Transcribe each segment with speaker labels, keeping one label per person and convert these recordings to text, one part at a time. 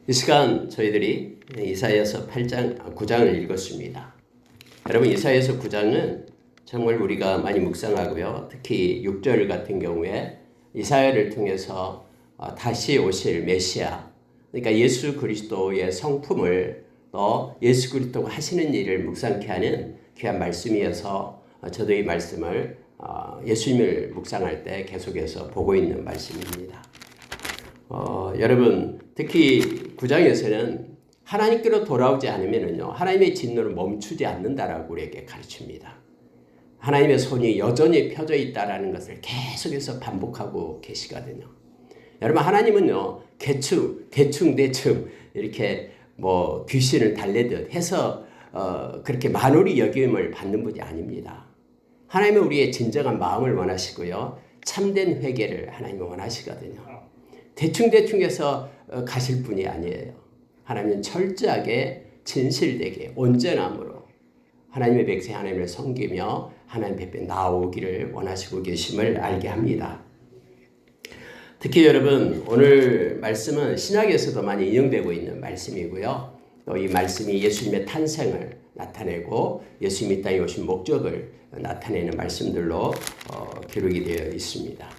Speaker 1: 이 시간 저희들이 이사야서 9장을 읽었습니다. 여러분, 이사야서 9장은 정말 우리가 많이 묵상하고요. 특히 6절 같은 경우에 이사야를 통해서 다시 오실 메시아, 그러니까 예수 그리스도의 성품을 또 예수 그리스도가 하시는 일을 묵상케 하는 귀한 말씀이어서 저도 이 말씀을 예수님을 묵상할 때 계속해서 보고 있는 말씀입니다. 여러분, 특히 9장에서는 하나님께로 돌아오지 않으면요, 하나님의 진노를 멈추지 않는다라고 우리에게 가르칩니다. 하나님의 손이 여전히 펴져 있다라는 것을 계속해서 반복하고 계시거든요. 여러분, 하나님은요, 대충 이렇게 귀신을 달래듯 해서 그렇게 만홀히 여김을 받는 분이 아닙니다. 하나님은 우리의 진정한 마음을 원하시고요, 참된 회개를 하나님은 원하시거든요. 대충해서 가실 분이 아니에요. 하나님은 철저하게 진실되게 온전함으로 하나님의 백성 하나님을 섬기며 하나님 앞에 나오기를 원하시고 계심을 알게 합니다. 특히 여러분, 오늘 말씀은 신약에서도 많이 인용되고 있는 말씀이고요. 또 이 말씀이 예수님의 탄생을 나타내고 예수님이 땅에 오신 목적을 나타내는 말씀들로 기록이 되어 있습니다.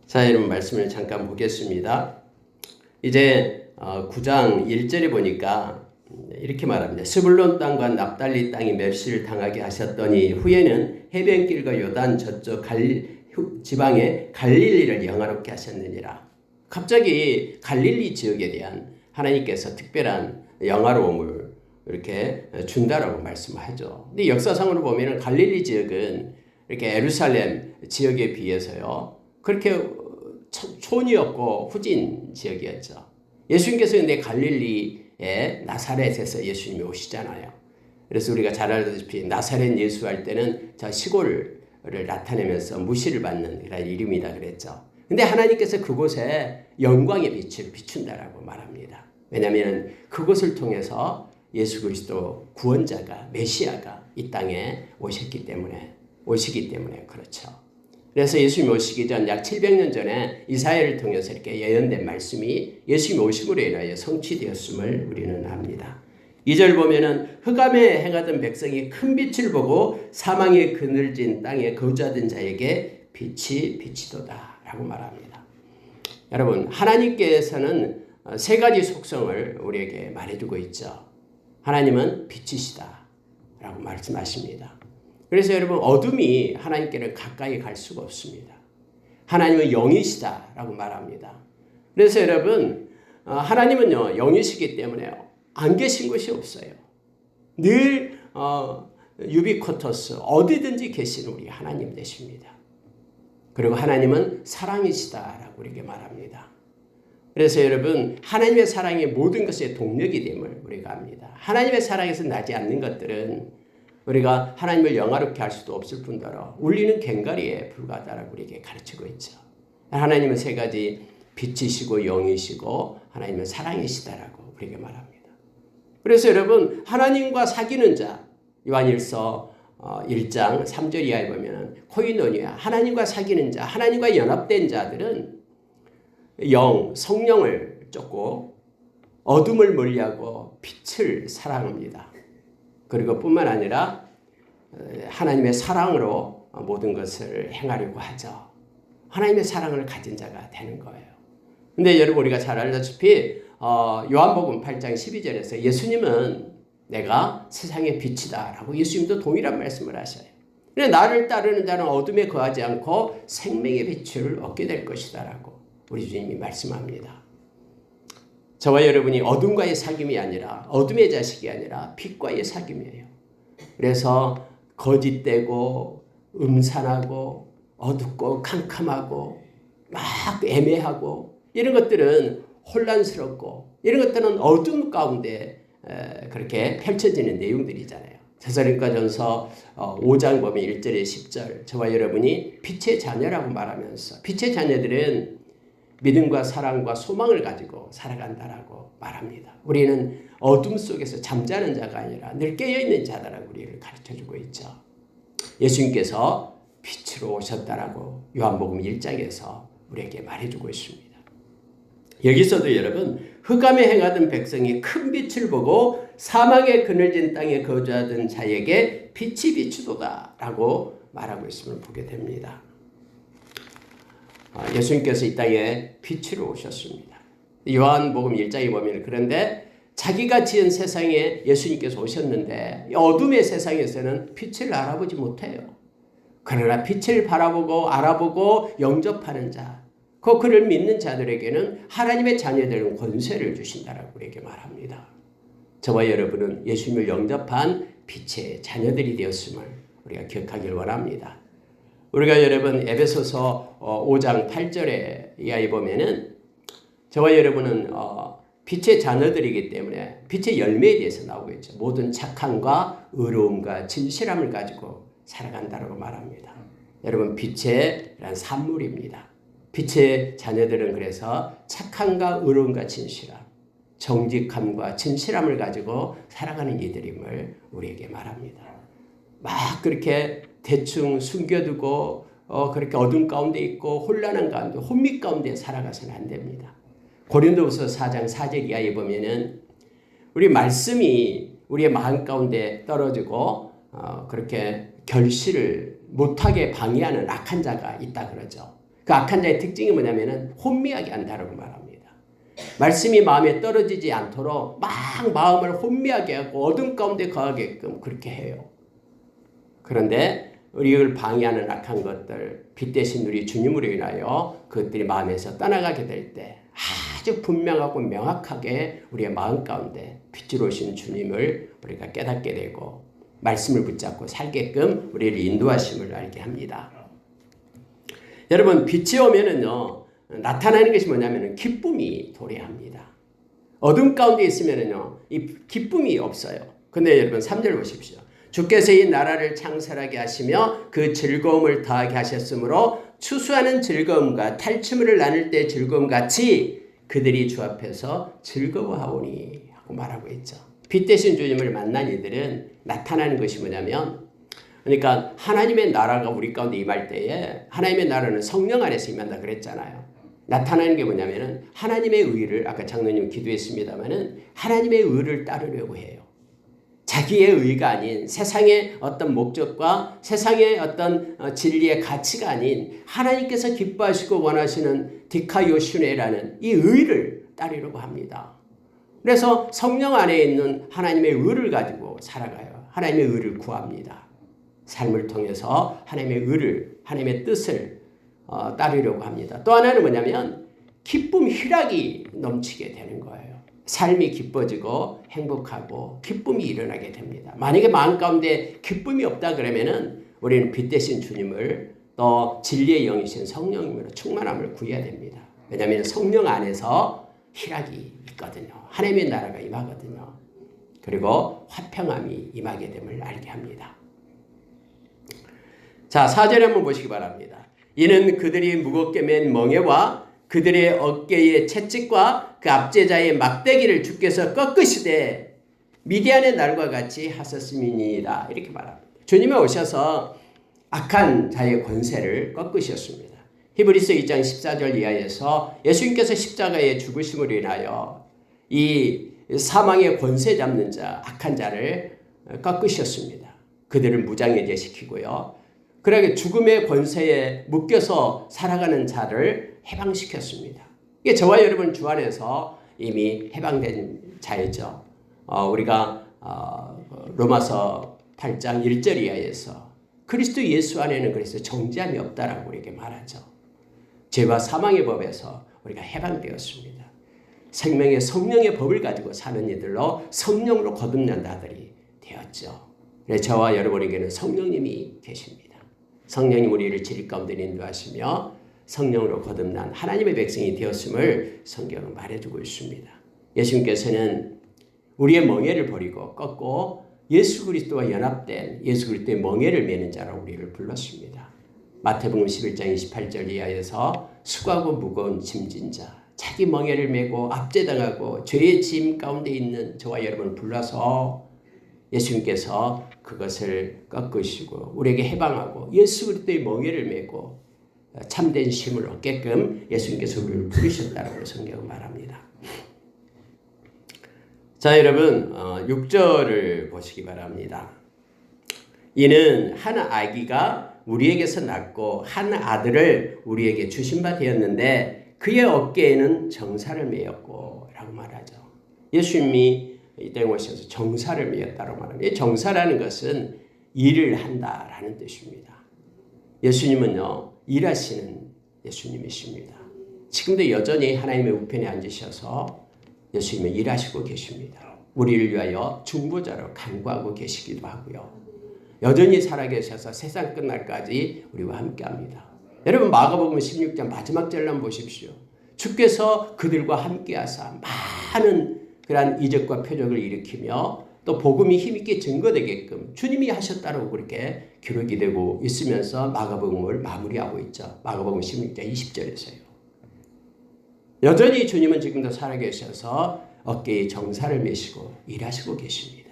Speaker 1: 자, 여러분, 말씀을 잠깐 보겠습니다. 이제 9장 1절에 보니까 이렇게 말합니다. 스불론 땅과 납달리 땅이 멸시를 당하게 하셨더니 후에는 해변길과 요단 저쪽 지방의 갈릴리를 영화롭게 하셨느니라. 갑자기 갈릴리 지역에 대한 하나님께서 특별한 영화로움을 이렇게 준다라고 말씀하죠. 근데 역사상으로 보면 갈릴리 지역은 이렇게 예루살렘 지역에 비해서요, 그렇게 촌이었고 후진 지역이었죠. 예수님께서 근데 갈릴리의 나사렛에서 예수님이 오시잖아요. 그래서 우리가 잘 알다시피 나사렛 예수 할 때는 저 시골을 나타내면서 무시를 받는 그런 이름이다 그랬죠. 근데 하나님께서 그곳에 영광의 빛을 비춘다라고 말합니다. 왜냐하면 그곳을 통해서 예수 그리스도 구원자가, 메시아가 이 땅에 오시기 때문에 그렇죠. 그래서 예수님이 오시기 전 약 700년 전에 이사야를 통해서 이렇게 예언된 말씀이 예수님이 오심으로 인하여 성취되었음을 우리는 압니다. 2절 보면은 흑암에 행하던 백성이 큰 빛을 보고 사망의 그늘진 땅에 거주하던 자에게 빛이 비치도다 라고 말합니다. 여러분, 하나님께서는 세 가지 속성을 우리에게 말해주고 있죠. 하나님은 빛이시다 라고 말씀하십니다. 그래서 여러분, 어둠이 하나님께는 가까이 갈 수가 없습니다. 하나님은 영이시다 라고 말합니다. 그래서 여러분, 하나님은요, 영이시기 때문에 안 계신 곳이 없어요. 늘 유비쿼터스, 어디든지 계시는 우리 하나님 되십니다. 그리고 하나님은 사랑이시다라고 우리에게 말합니다. 그래서 여러분, 하나님의 사랑이 모든 것의 동력이 됨을 우리가 압니다. 하나님의 사랑에서 나지 않는 것들은 우리가 하나님을 영화롭게 할 수도 없을 뿐더러 울리는 괭가리에 불과하다라고 우리에게 가르치고 있죠. 하나님은 세 가지 빛이시고 영이시고 하나님은 사랑이시다라고 우리에게 말합니다. 그래서 여러분, 하나님과 사귀는 자, 요한일서 1장 3절 이하에 보면 코이노니아, 하나님과 사귀는 자, 하나님과 연합된 자들은 성령을 쫓고 어둠을 멀리하고 빛을 사랑합니다. 그리고 뿐만 아니라 하나님의 사랑으로 모든 것을 행하려고 하죠. 하나님의 사랑을 가진 자가 되는 거예요. 근데 여러분, 우리가 잘 알다시피 요한복음 8장 12절에서 예수님은 내가 세상의 빛이다 라고 예수님도 동일한 말씀을 하셔요. 근데 나를 따르는 자는 어둠에 거하지 않고 생명의 빛을 얻게 될 것이다 라고 우리 주님이 말씀합니다. 저와 여러분이 어둠과의 사귐이 아니라, 어둠의 자식이 아니라 빛과의 사귐이에요. 그래서 거짓되고 음산하고 어둡고 캄캄하고 막 애매하고 이런 것들은 혼란스럽고 이런 것들은 어둠 가운데 그렇게 펼쳐지는 내용들이잖아요. 데살로니가전서 5장 보면 1절에 10절, 저와 여러분이 빛의 자녀라고 말하면서 빛의 자녀들은 믿음과 사랑과 소망을 가지고 살아간다라고 말합니다. 우리는 어둠 속에서 잠자는 자가 아니라 늘 깨어있는 자다라고 우리를 가르쳐주고 있죠. 예수님께서 빛으로 오셨다라고 요한복음 1장에서 우리에게 말해주고 있습니다. 여기서도 여러분 흑암에 행하던 백성이 큰 빛을 보고 사망의 그늘진 땅에 거주하던 자에게 빛이 비추도다 라고 말하고 있음을 보게 됩니다. 예수님께서 이 땅에 빛으로 오셨습니다. 요한복음 1장에 보면 그런데 자기가 지은 세상에 예수님께서 오셨는데 어둠의 세상에서는 빛을 알아보지 못해요. 그러나 빛을 바라보고 알아보고 영접하는 자, 그를 믿는 자들에게는 하나님의 자녀들은 권세를 주신다라고 우리에게 말합니다. 저와 여러분은 예수님을 영접한 빛의 자녀들이 되었음을 우리가 기억하길 원합니다. 우리가 여러분 에베소서 5장 8절에 이하에 보면은 저와 여러분은 빛의 자녀들이기 때문에 빛의 열매에 대해서 나오고 있죠. 모든 착함과 의로움과 진실함을 가지고 살아간다고 말합니다. 여러분 빛이란 산물입니다. 빛의 자녀들은 그래서 착함과 의로움과 진실함, 정직함과 진실함을 가지고 살아가는 이들임을 우리에게 말합니다. 막 그렇게 대충 숨겨두고 그렇게 어둠 가운데 있고 혼란한 가운데 혼미 가운데 살아가서는 안 됩니다. 고린도후서 4장 4절 이하에 보면은 우리 말씀이 우리의 마음 가운데 떨어지고 그렇게 결실을 못하게 방해하는 악한 자가 있다 그러죠. 그 악한 자의 특징이 뭐냐면은 혼미하게 한다라고 말합니다. 말씀이 마음에 떨어지지 않도록 막 마음을 혼미하게 하고 어둠 가운데 거하게끔 그렇게 해요. 그런데 우리를 방해하는 악한 것들, 빛 대신 우리 주님으로 인하여 그것들이 마음에서 떠나가게 될 때 아주 분명하고 명확하게 우리의 마음 가운데 빛으로 오신 주님을 우리가 깨닫게 되고 말씀을 붙잡고 살게끔 우리를 인도하심을 알게 합니다. 여러분 빛이 오면은요 나타나는 것이 뭐냐면은 기쁨이 도래합니다. 어둠 가운데 있으면은요 이 기쁨이 없어요. 근데 여러분 3절 보십시오. 주께서 이 나라를 창설하게 하시며 그 즐거움을 더하게 하셨으므로 추수하는 즐거움과 탈취물을 나눌 때 즐거움 같이 그들이 주 앞에서 즐거워하오니 하고 말하고 있죠. 빛 대신 주님을 만난 이들은 나타나는 것이 뭐냐면 그러니까 하나님의 나라가 우리 가운데 임할 때에 하나님의 나라는 성령 안에서 임한다 그랬잖아요. 나타나는 게 뭐냐면은 하나님의 의를 아까 장로님 기도했습니다마는 하나님의 의를 따르려고 해요. 자기의 의가 아닌 세상의 어떤 목적과 세상의 어떤 진리의 가치가 아닌 하나님께서 기뻐하시고 원하시는 디카요슈네라는 이 의를 따르려고 합니다. 그래서 성령 안에 있는 하나님의 의를 가지고 살아가요. 하나님의 의를 구합니다. 삶을 통해서 하나님의 의를, 하나님의 뜻을 따르려고 합니다. 또 하나는 뭐냐면 기쁨, 희락이 넘치게 되는 거예요. 삶이 기뻐지고 행복하고 기쁨이 일어나게 됩니다. 만약에 마음 가운데 기쁨이 없다 그러면은 우리는 빛 대신 주님을 또 진리의 영이신 성령님으로 충만함을 구해야 됩니다. 왜냐하면 성령 안에서 희락이 있거든요. 하나님의 나라가 임하거든요. 그리고 화평함이 임하게 됨을 알게 합니다. 자, 4절에 한번 보시기 바랍니다. 이는 그들이 무겁게 맨 멍에와 그들의 어깨의 채찍과 그 압제자의 막대기를 주께서 꺾으시되 미디안의 날과 같이 하셨음이니이다. 이렇게 말합니다. 주님이 오셔서 악한 자의 권세를 꺾으셨습니다. 히브리서 2장 14절 이하에서 예수님께서 십자가의 죽으심으로 인하여 이 사망의 권세 잡는 자, 악한 자를 꺾으셨습니다. 그들을 무장해제시키고요. 그러게 죽음의 권세에 묶여서 살아가는 자를 해방시켰습니다. 이게 저와 여러분 주 안에서 이미 해방된 자이죠. 우리가 로마서 8장 1절 이하에서 그리스도 예수 안에는 그래서 정죄함이 없다라고 우리에게 말하죠. 죄와 사망의 법에서 우리가 해방되었습니다. 생명의 성령의 법을 가지고 사는 이들로 성령으로 거듭난 자들이 되었죠. 그래서 저와 여러분에게는 성령님이 계십니다. 성령님 우리를 진리 가운데 인도하시며 성령으로 거듭난 하나님의 백성이 되었음을 성경은 말해주고 있습니다. 예수님께서는 우리의 멍에를 버리고 꺾고 예수 그리스도와 연합된 예수 그리스도의 멍에를 메는 자라고 우리를 불렀습니다. 마태복음 11장 28절 이하에서 수고하고 무거운 짐진 자, 자기 멍에를 메고 압제당하고 죄의 짐 가운데 있는 저와 여러분을 불러서 예수님께서 그것을 꺾으시고 우리에게 해방하고 예수 그리스도의 멍에를 메고 참된 쉼을 얻게끔 예수님께서 우리를 부르셨다고 성경은 말합니다. 자, 여러분 6절을 보시기 바랍니다. 이는 한 아기가 우리에게서 낳고 한 아들을 우리에게 주신 바 되었는데 그의 어깨에는 정사를 메었고 라고 말하죠. 예수님이 이 땅에 오셔서 정사를 메었다고 말합니다. 정사라는 것은 일을 한다라는 뜻입니다. 예수님은요, 일하시는 예수님이십니다. 지금도 여전히 하나님의 우편에 앉으셔서 예수님은 일하시고 계십니다. 우리를 위하여 중보자로 간구하고 계시기도 하고요. 여전히 살아계셔서 세상 끝날까지 우리와 함께합니다. 여러분 마가복음 16장 마지막 절만 보십시오. 주께서 그들과 함께하사 많은 그러한 이적과 표적을 일으키며 또 복음이 힘있게 증거되게끔 주님이 하셨다고 그렇게 기록이 되고 있으면서 마가복음을 마무리하고 있죠. 마가복음 16장 20절에서요. 여전히 주님은 지금도 살아계셔서 어깨에 정사를 메시고 일하시고 계십니다.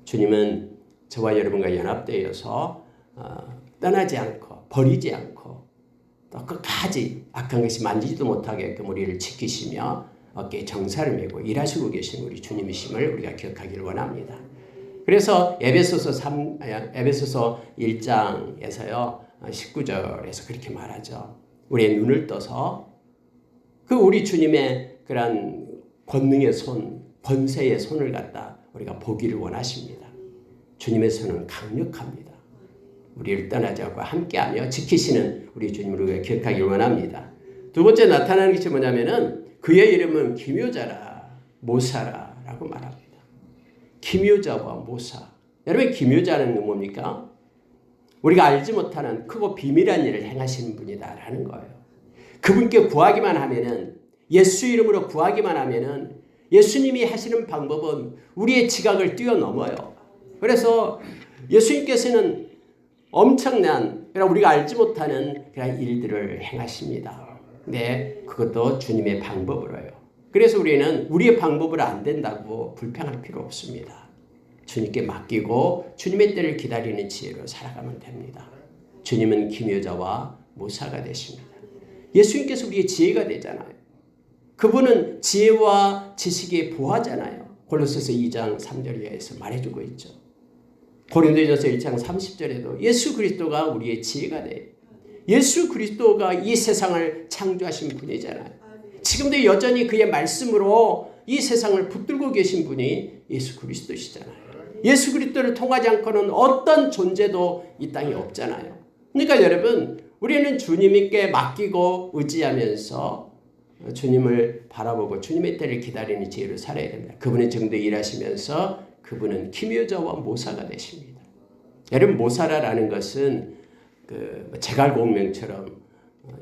Speaker 1: 주님은 저와 여러분과 연합되어서 떠나지 않고 버리지 않고 또 끝까지 악한 것이 만지지도 못하게끔 우리를 지키시며 어깨에 정사를 메고 일하시고 계신 우리 주님이심을 우리가 기억하기를 원합니다. 그래서 에베소서 1장에서요 19절에서 그렇게 말하죠. 우리의 눈을 떠서 그 우리 주님의 그런 권능의 손, 권세의 손을 갖다 우리가 보기를 원하십니다. 주님의 손은 강력합니다. 우리를 떠나지 않고 함께하며 지키시는 우리 주님을 우리가 기억하기를 원합니다. 두 번째 나타나는 것이 뭐냐면은 그의 이름은 기묘자라 모사라라고 말합니다. 기묘자와 모사. 여러분 기묘자는 뭡니까? 우리가 알지 못하는 크고 비밀한 일을 행하시는 분이다라는 거예요. 그분께 구하기만 하면은 예수 이름으로 구하기만 하면은 예수님이 하시는 방법은 우리의 지각을 뛰어넘어요. 그래서 예수님께서는 엄청난 우리가 알지 못하는 그런 일들을 행하십니다. 네, 그것도 주님의 방법으로요. 그래서 우리는 우리의 방법으로 안 된다고 불평할 필요 없습니다. 주님께 맡기고 주님의 때를 기다리는 지혜로 살아가면 됩니다. 주님은 기묘자와 모사가 되십니다. 예수님께서 우리의 지혜가 되잖아요. 그분은 지혜와 지식의 보화잖아요. 골로새서 2장 3절 이하에서 말해주고 있죠. 고린도전서 1장 30절에도 예수 그리스도가 우리의 지혜가 돼요. 예수 그리스도가 이 세상을 창조하신 분이잖아요. 지금도 여전히 그의 말씀으로 이 세상을 붙들고 계신 분이 예수 그리스도시잖아요. 예수 그리스도를 통하지 않고는 어떤 존재도 이 땅에 없잖아요. 그러니까 여러분 우리는 주님께 맡기고 의지하면서 주님을 바라보고 주님의 때를 기다리는 지혜로 살아야 됩니다. 그분은 지금도 일하시면서 그분은 기묘자와 모사가 되십니다. 여러분 모사라는 것은 제갈공명처럼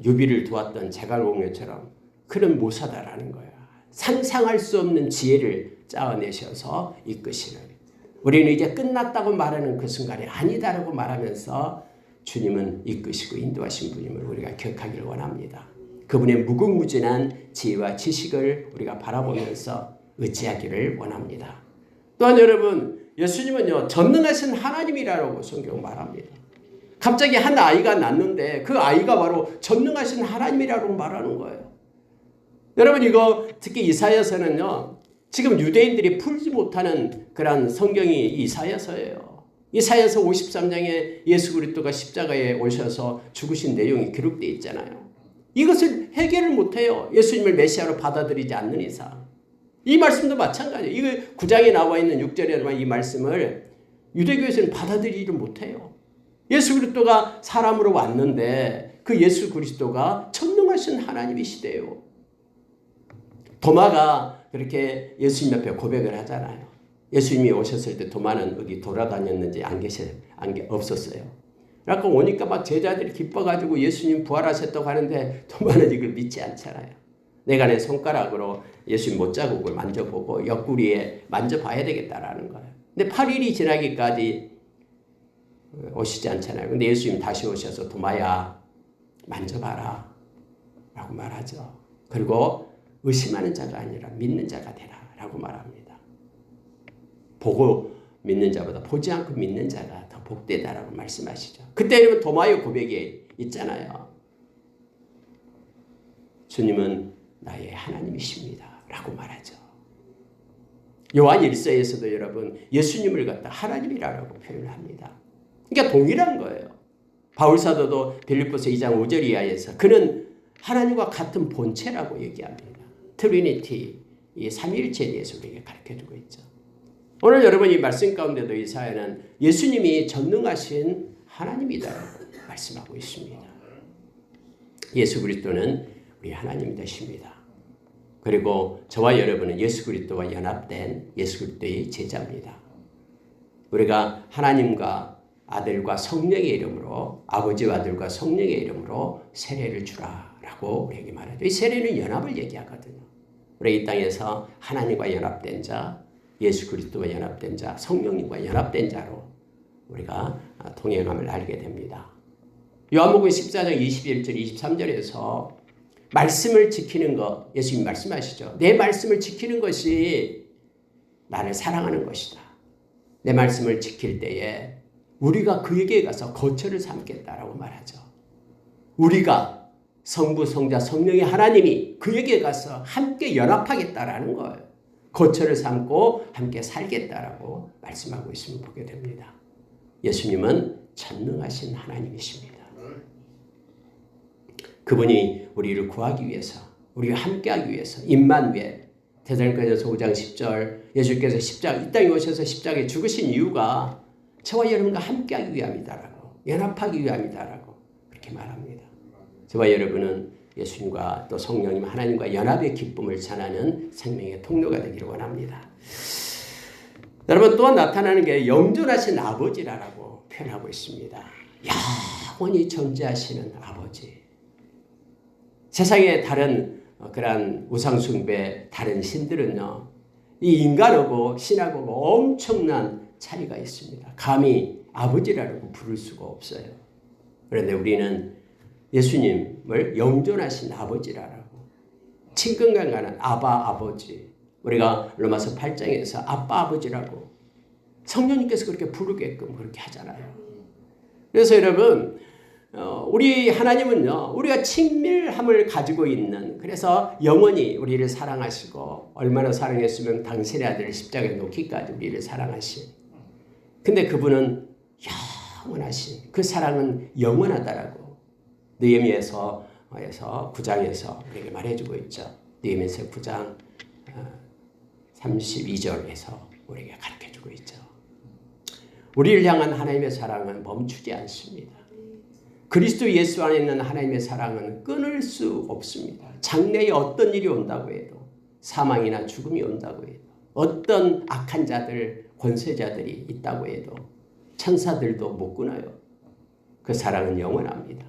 Speaker 1: 유비를 도왔던 제갈공명처럼 그런 모사다라는 거야. 상상할 수 없는 지혜를 짜내셔서 이끄시는. 우리는 이제 끝났다고 말하는 그 순간에 아니다라고 말하면서 주님은 이끄시고 인도하신 분임을 우리가 기억하기를 원합니다. 그분의 무궁무진한 지혜와 지식을 우리가 바라보면서 의지하기를 원합니다. 또한 여러분 예수님은요 전능하신 하나님이라고 성경 말합니다. 갑자기 한 아이가 낳는데 그 아이가 바로 전능하신 하나님이라고 말하는 거예요. 여러분 이거 특히 이사야서는요. 지금 유대인들이 풀지 못하는 그런 성경이 이사야서예요. 이사야서 53장에 예수 그리스도가 십자가에 오셔서 죽으신 내용이 기록되어 있잖아요. 이것을 해결을 못해요. 예수님을 메시아로 받아들이지 않는 이상. 이 말씀도 마찬가지예요. 이거 9장에 나와 있는 6절에 이 말씀을 유대교에서는 받아들이지를 못해요. 예수 그리스도가 사람으로 왔는데 그 예수 그리스도가 전능하신 하나님이시대요. 도마가 그렇게 예수님 옆에 고백을 하잖아요. 예수님이 오셨을 때 도마는 어디 돌아다녔는지 없었어요. 그래서 오니까 막 제자들이 기뻐가지고 예수님 부활하셨다고 하는데 도마는 이걸 믿지 않잖아요. 내가 내 손가락으로 예수님 못자국을 만져보고 옆구리에 만져봐야 되겠다라는 거예요. 근데 8일이 지나기까지 오시지 않잖아요. 근데 예수님 다시 오셔서 도마야 만져봐라 라고 말하죠. 그리고 의심하는 자가 아니라 믿는 자가 되라 라고 말합니다. 보고 믿는 자보다 보지 않고 믿는 자가 더 복되다라고 말씀하시죠. 그때 이러면 도마의 고백이 있잖아요. 주님은 나의 하나님이십니다 라고 말하죠. 요한 1서에서도 여러분 예수님을 갖다 하나님이라고 표현을 합니다. 그러니까 동일한 거예요. 바울사도도 빌립보서 2장 5절 이하에서 그는 하나님과 같은 본체라고 얘기합니다. 트리니티, 이 삼위일체에 대해서 우리에게 가르쳐주고 있죠. 오늘 여러분 이 말씀 가운데도 이사야는 예수님이 전능하신 하나님이다라고 말씀하고 있습니다. 예수 그리스도는 우리 하나님 되십니다. 그리고 저와 여러분은 예수 그리스도와 연합된 예수 그리스도의 제자입니다. 우리가 하나님과 아들과 성령의 이름으로 아버지와 아들과 성령의 이름으로 세례를 주라라고 우리에게 말하죠. 이 세례는 연합을 얘기하거든요. 우리 이 땅에서 하나님과 연합된 자, 예수 그리스도와 연합된 자, 성령님과 연합된 자로 우리가 동행함을 알게 됩니다. 요한복음 14장 21절 23절에서 말씀을 지키는 것, 예수님 말씀하시죠. 내 말씀을 지키는 것이 나를 사랑하는 것이다. 내 말씀을 지킬 때에 우리가 그에게 가서 거처를 삼겠다라고 말하죠. 우리가 성부, 성자, 성령의 하나님이 그에게 가서 함께 연합하겠다라는 거예요. 거처를 삼고 함께 살겠다라고 말씀하고 있음을 보게 됩니다. 예수님은 전능하신 하나님이십니다. 그분이 우리를 구하기 위해서, 우리와 함께하기 위해서 임마누엘, 데살로니가전서 5장 10절 예수께서 십자가 이 땅에 오셔서 십자가에 죽으신 이유가 저와 여러분과 함께하기 위함이다라고, 연합하기 위함이다라고 그렇게 말합니다. 저와 여러분은 예수님과 또 성령님 하나님과 연합의 기쁨을 전하는 생명의 통로가 되기를 원합니다. 여러분 또한 나타나는 게 영존하신 아버지라고 표현하고 있습니다. 영원히 존재하시는 아버지. 세상의 다른 그러한 우상숭배 다른 신들은요, 이 인간하고 신하고 엄청난 차이가 있습니다. 감히 아버지라고 부를 수가 없어요. 그런데 우리는 예수님을 영존하신 아버지라고, 친근감 가는 아바 아버지, 우리가 로마서 8장에서 아빠 아버지라고 성령님께서 그렇게 부르게끔 그렇게 하잖아요. 그래서 여러분 우리 하나님은요, 우리가 친밀함을 가지고 있는, 그래서 영원히 우리를 사랑하시고 얼마나 사랑했으면 당신의 아들을 십자가에 놓기까지 우리를 사랑하신, 근데 그분은 영원하신, 그 사랑은 영원하다라고 느헤미야서 9장에서 우리에게 말해주고 있죠. 느헤미야서 9장 32절에서 우리에게 가르쳐주고 있죠. 우리를 향한 하나님의 사랑은 멈추지 않습니다. 그리스도 예수 안에 있는 하나님의 사랑은 끊을 수 없습니다. 장래에 어떤 일이 온다고 해도, 사망이나 죽음이 온다고 해도, 어떤 악한 자들, 권세자들이 있다고 해도, 천사들도 못 끊어요. 그 사랑은 영원합니다.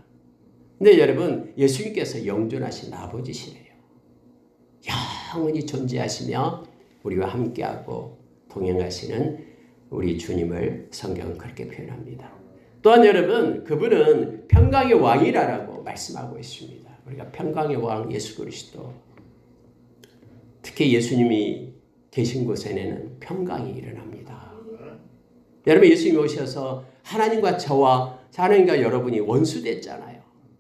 Speaker 1: 근데 여러분, 예수님께서 영존하신 아버지시래요. 영원히 존재하시며 우리와 함께하고 동행하시는 우리 주님을 성경은 그렇게 표현합니다. 또한 여러분, 그분은 평강의 왕이라고 말씀하고 있습니다. 우리가 평강의 왕 예수 그리스도, 특히 예수님이 계신 곳에는 평강이 일어납니다. 여러분, 예수님이 오셔서 하나님과 저와 하나님과 여러분이 원수됐잖아요.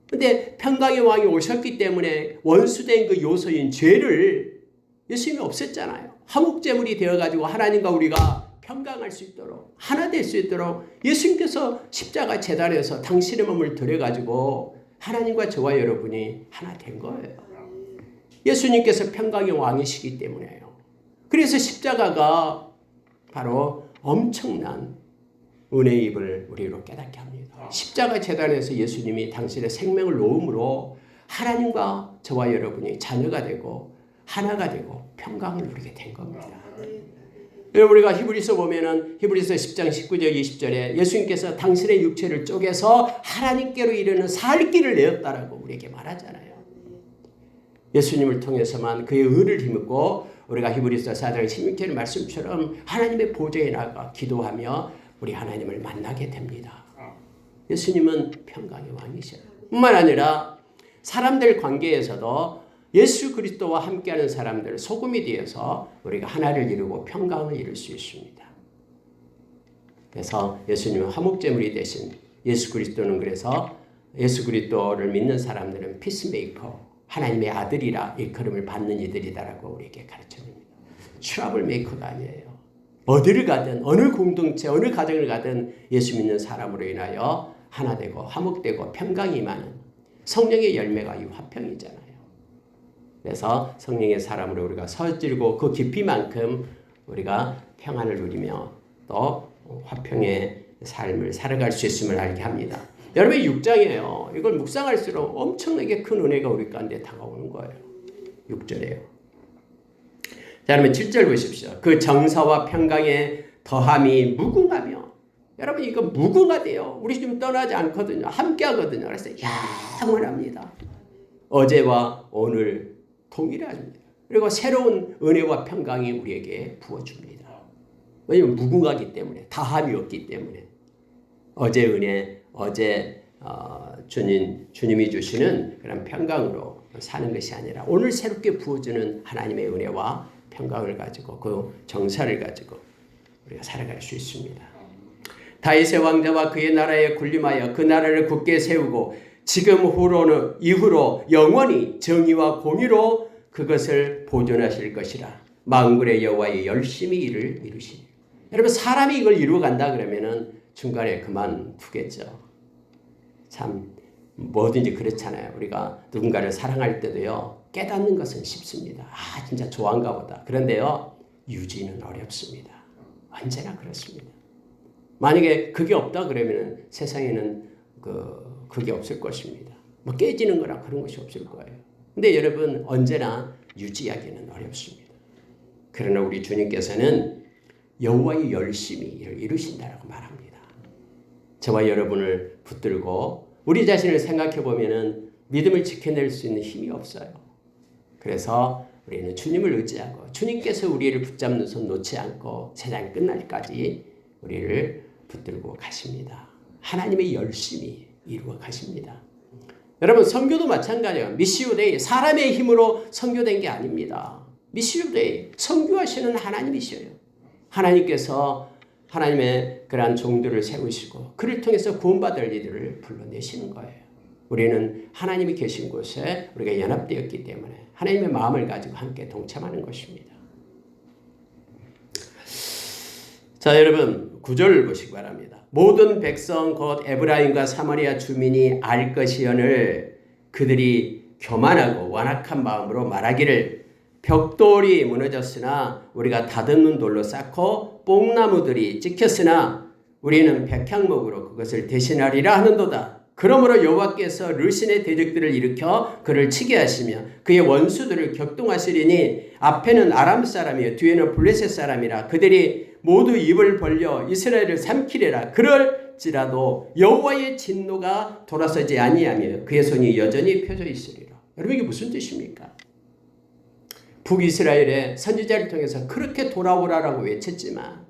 Speaker 1: 그런데 평강의 왕이 오셨기 때문에 원수된 그 요소인 죄를 예수님이 없앴잖아요. 화목제물이 되어가지고 하나님과 우리가 평강할 수 있도록, 하나 될 수 있도록 예수님께서 십자가 제단에서 당신의 몸을 들여가지고 하나님과 저와 여러분이 하나 된 거예요. 예수님께서 평강의 왕이시기 때문에요. 그래서 십자가가 바로 엄청난 은혜의 입을 우리로 깨닫게 합니다. 십자가 제단에서 예수님이 당신의 생명을 놓음으로 하나님과 저와 여러분이 자녀가 되고 하나가 되고 평강을 누리게 된 겁니다. 우리가 히브리서 보면은 히브리서 10장 19절 20절에 예수님께서 당신의 육체를 쪼개서 하나님께로 이르는 살 길을 내었다라고 우리에게 말하잖아요. 예수님을 통해서만 그의 의를 힘입고 우리가 히브리서 4장 16절 말씀처럼 하나님의 보좌에 나가 기도하며 우리 하나님을 만나게 됩니다. 예수님은 평강의 왕이셔요. 뿐만 아니라 사람들 관계에서도 예수 그리스도와 함께하는 사람들 소금이 되어서 우리가 하나를 이루고 평강을 이룰 수 있습니다. 그래서 예수님은 화목제물이 되신 예수 그리스도는, 그래서 예수 그리스도를 믿는 사람들은 피스메이커, 하나님의 아들이라 일컬음을 받는 이들이다라고 우리에게 가르쳐줍니다. 트러블 메이커가 아니에요. 어디를 가든 어느 공동체 어느 가정을 가든 예수 믿는 사람으로 인하여 하나 되고 화목되고 평강이 임하는 성령의 열매가 이 화평이잖아요. 그래서 성령의 사람으로 우리가 서질고 그 깊이만큼 우리가 평안을 누리며 또 화평의 삶을 살아갈 수 있음을 알게 합니다. 여러분 6장이에요. 이걸 묵상할수록 엄청나게 큰 은혜가 우리 가운데 다가오는 거예요. 6절이에요. 자, 그러면 7절 보십시오. 그 정사와 평강의 더함이 무궁하며, 여러분 이거 무궁하대요. 우리 좀 떠나지 않거든요. 함께 하거든요. 그래서 영원합니다. 어제와 오늘 동일합니다. 그리고 새로운 은혜와 평강이 우리에게 부어줍니다. 왜냐하면 무궁하기 때문에, 다함이 없기 때문에. 어제 은혜, 어제 주님이 주시는 그런 평강으로 사는 것이 아니라 오늘 새롭게 부어주는 하나님의 은혜와 평강을 가지고 그 정사를 가지고 우리가 살아갈 수 있습니다. 다윗의 왕자와 그의 나라에 군림하여 그 나라를 굳게 세우고 지금 이후로 영원히 정의와 공의로 그것을 보존하실 것이라. 만군의 여호와의 열심히 일을 이루시니. 여러분 사람이 이걸 이루어간다 그러면은 중간에 그만두겠죠. 참 뭐든지 그렇잖아요. 우리가 누군가를 사랑할 때도요. 깨닫는 것은 쉽습니다. 아 진짜 좋아한가 보다. 그런데요. 유지는 어렵습니다. 언제나 그렇습니다. 만약에 그게 없다 그러면 세상에는 그게 없을 것입니다. 뭐 깨지는 거나 그런 것이 없을 거예요. 근데 여러분 언제나 유지하기는 어렵습니다. 그러나 우리 주님께서는 여호와의 열심히 이를 이루신다라고 말합니다. 저와 여러분을 붙들고 우리 자신을 생각해 보면은 믿음을 지켜낼 수 있는 힘이 없어요. 그래서 우리는 주님을 의지하고 주님께서 우리를 붙잡는 손 놓지 않고 세상이 끝날까지 우리를 붙들고 가십니다. 하나님의 열심히 이루어 가십니다. 여러분 선교도 마찬가지예요. 미시오데이 사람의 힘으로 선교된 게 아닙니다. 미시오데이 선교하시는 하나님이셔요. 하나님께서 하나님의 그러한 종들을 세우시고 그를 통해서 구원받을 이들을 불러내시는 거예요. 우리는 하나님이 계신 곳에 우리가 연합되었기 때문에 하나님의 마음을 가지고 함께 동참하는 것입니다. 자 여러분 9절 보시기 바랍니다. 모든 백성 곧 에브라임과 사마리아 주민이 알 것이언을 그들이 교만하고 완악한 마음으로 말하기를 벽돌이 무너졌으나 우리가 다듬는 돌로 쌓고 뽕나무들이 찍혔으나 우리는 백향목으로 그것을 대신하리라 하는도다. 그러므로 여호와께서 르신의 대적들을 일으켜 그를 치게 하시며 그의 원수들을 격동하시리니 앞에는 아람 사람이요 뒤에는 블레셋 사람이라. 그들이 모두 입을 벌려 이스라엘을 삼키리라. 그럴지라도 여호와의 진노가 돌아서지 아니하며 그의 손이 여전히 펴져 있으리라. 여러분 이게 무슨 뜻입니까? 북이스라엘의 선지자를 통해서 그렇게 돌아오라라고 외쳤지만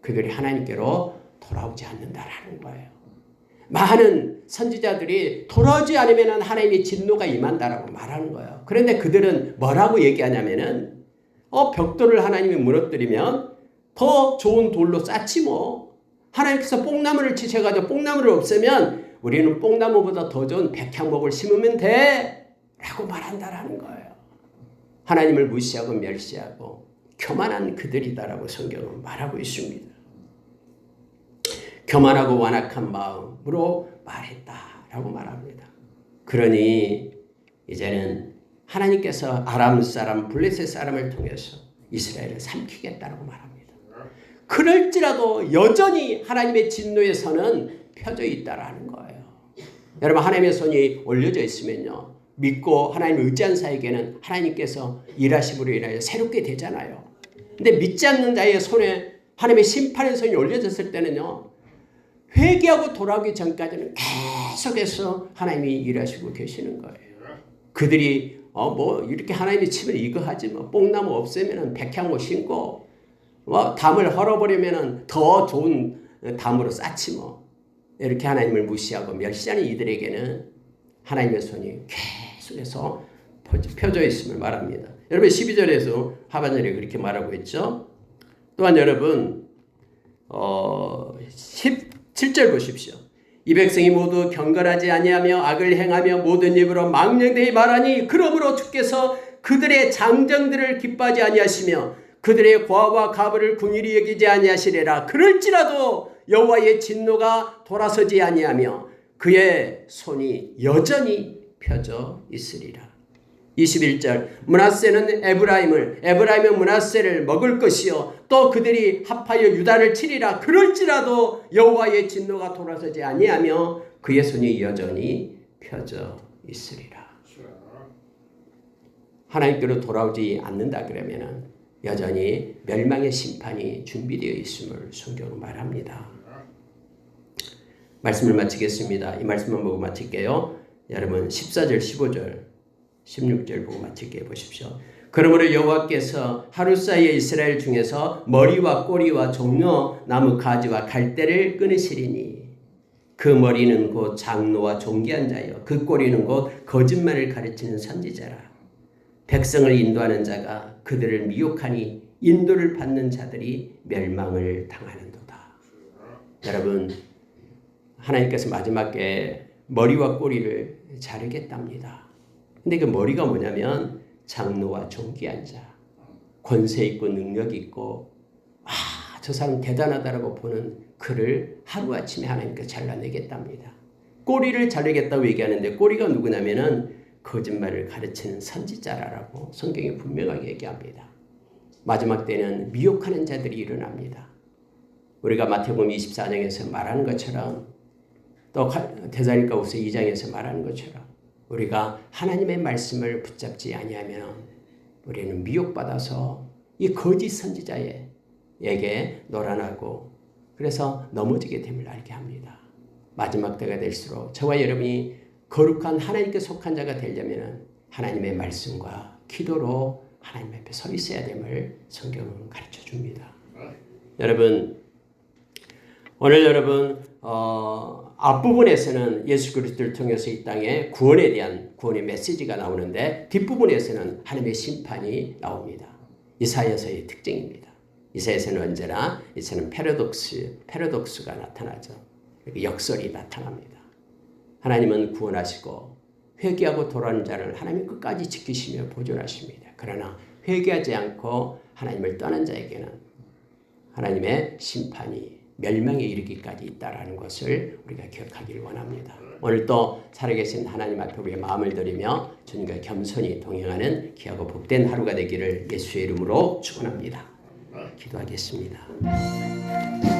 Speaker 1: 그들이 하나님께로 돌아오지 않는다라는 거예요. 많은 선지자들이 돌아오지 않으면 하나님의 진노가 임한다라고 말하는 거예요. 그런데 그들은 뭐라고 얘기하냐면은 벽돌을 하나님이 무너뜨리면 더 좋은 돌로 쌓지 뭐. 하나님께서 뽕나무를 치셔가지고 뽕나무를 없애면 우리는 뽕나무보다 더 좋은 백향목을 심으면 돼 라고 말한다라는 거예요. 하나님을 무시하고 멸시하고 교만한 그들이다라고 성경은 말하고 있습니다. 교만하고 완악한 마음으로 말했다라고 말합니다. 그러니 이제는 하나님께서 아람 사람, 블레셋 사람을 통해서 이스라엘을 삼키겠다라고 말합니다. 그럴지라도 여전히 하나님의 진노의 선은 펴져 있다라는 거예요. 여러분 하나님의 손이 올려져 있으면요. 믿고 하나님을 의지한 자에게는 하나님께서 일하심으로 인하여 새롭게 되잖아요. 근데 믿지 않는 자의 손에 하나님의 심판의 손이 올려졌을 때는요. 회개하고 돌아오기 전까지는 계속해서 하나님이 일하시고 계시는 거예요. 그들이 뭐 이렇게 하나님이 치면 이거 하지 뭐 뽕나무 없애면 백향목 심고 뭐 담을 헐어버리면 더 좋은 담으로 쌓지 뭐 이렇게 하나님을 무시하고 멸시하는 이들에게는 하나님의 손이 계속해서 펴져 있음을 말합니다. 여러분 12절에서 하반절에 그렇게 말하고 있죠. 또한 여러분 17절 보십시오. 이 백성이 모두 경건하지 아니하며 악을 행하며 모든 입으로 망령되이 말하니 그러므로 주께서 그들의 장정들을 기뻐하지 아니하시며 그들의 고아와 가부를 긍휼히 여기지 아니하시리라. 그럴지라도 여호와의 진노가 돌아서지 아니하며 그의 손이 여전히 펴져 있으리라. 21절 므낫세는 에브라임은 므낫세를 먹을 것이요 또 그들이 합하여 유다를 치리라. 그럴지라도 여호와의 진노가 돌아서지 아니하며 그의 손이 여전히 펴져 있으리라. 하나님께로 돌아오지 않는다 그러면은 여전히 멸망의 심판이 준비되어 있음을 성경은 말합니다. 말씀을 마치겠습니다. 이 말씀만 보고 마칠게요. 여러분 14절 15절 16절 보고 마칠게 보십시오. 그러므로 여호와께서 하루 사이에 이스라엘 중에서 머리와 꼬리와 종려 나무 가지와 갈대를 끊으시리니 그 머리는 곧 장로와 존귀한 자여 그 꼬리는 곧 거짓말을 가르치는 선지자라. 백성을 인도하는 자가 그들을 미혹하니 인도를 받는 자들이 멸망을 당하는도다. 여러분 하나님께서 마지막에 머리와 꼬리를 자르겠답니다. 근데 그 머리가 뭐냐면 장로와 존귀한 자, 권세 있고 능력 있고 저 사람 대단하다라고 보는 그를 하루아침에 하나님께서 잘라내겠답니다. 꼬리를 자르겠다고 얘기하는데 꼬리가 누구냐면은 거짓말을 가르치는 선지자라고 성경이 분명하게 얘기합니다. 마지막 때는 미혹하는 자들이 일어납니다. 우리가 마태복음 24장에서 말하는 것처럼 또 데살로니가후서 2장에서 말하는 것처럼 우리가 하나님의 말씀을 붙잡지 아니하면 우리는 미혹받아서 이 거짓 선지자에게 노란하고 그래서 넘어지게 됨을 알게 합니다. 마지막 때가 될수록 저와 여러분이 거룩한 하나님께 속한 자가 되려면 하나님의 말씀과 기도로 하나님 앞에 서 있어야 됨을 성경은 가르쳐 줍니다. 여러분 오늘 여러분 앞부분에서는 예수 그리스도를 통해서 이 땅에 구원에 대한 구원의 메시지가 나오는데 뒷부분에서는 하나님의 심판이 나옵니다. 이사야서의 특징입니다. 이사야서는 언제나 이제는 패러독스가 나타나죠. 역설이 나타납니다. 하나님은 구원하시고 회개하고 돌아오는 자를 하나님 끝까지 지키시며 보존하십니다. 그러나 회개하지 않고 하나님을 떠난 자에게는 하나님의 심판이 멸망에 이르기까지 있다라는 것을 우리가 기억하기를 원합니다. 오늘 또 살아계신 하나님 앞에 우리의 마음을 드리며 주님과 겸손히 동행하는 귀하고 복된 하루가 되기를 예수의 이름으로 축원합니다. 기도하겠습니다.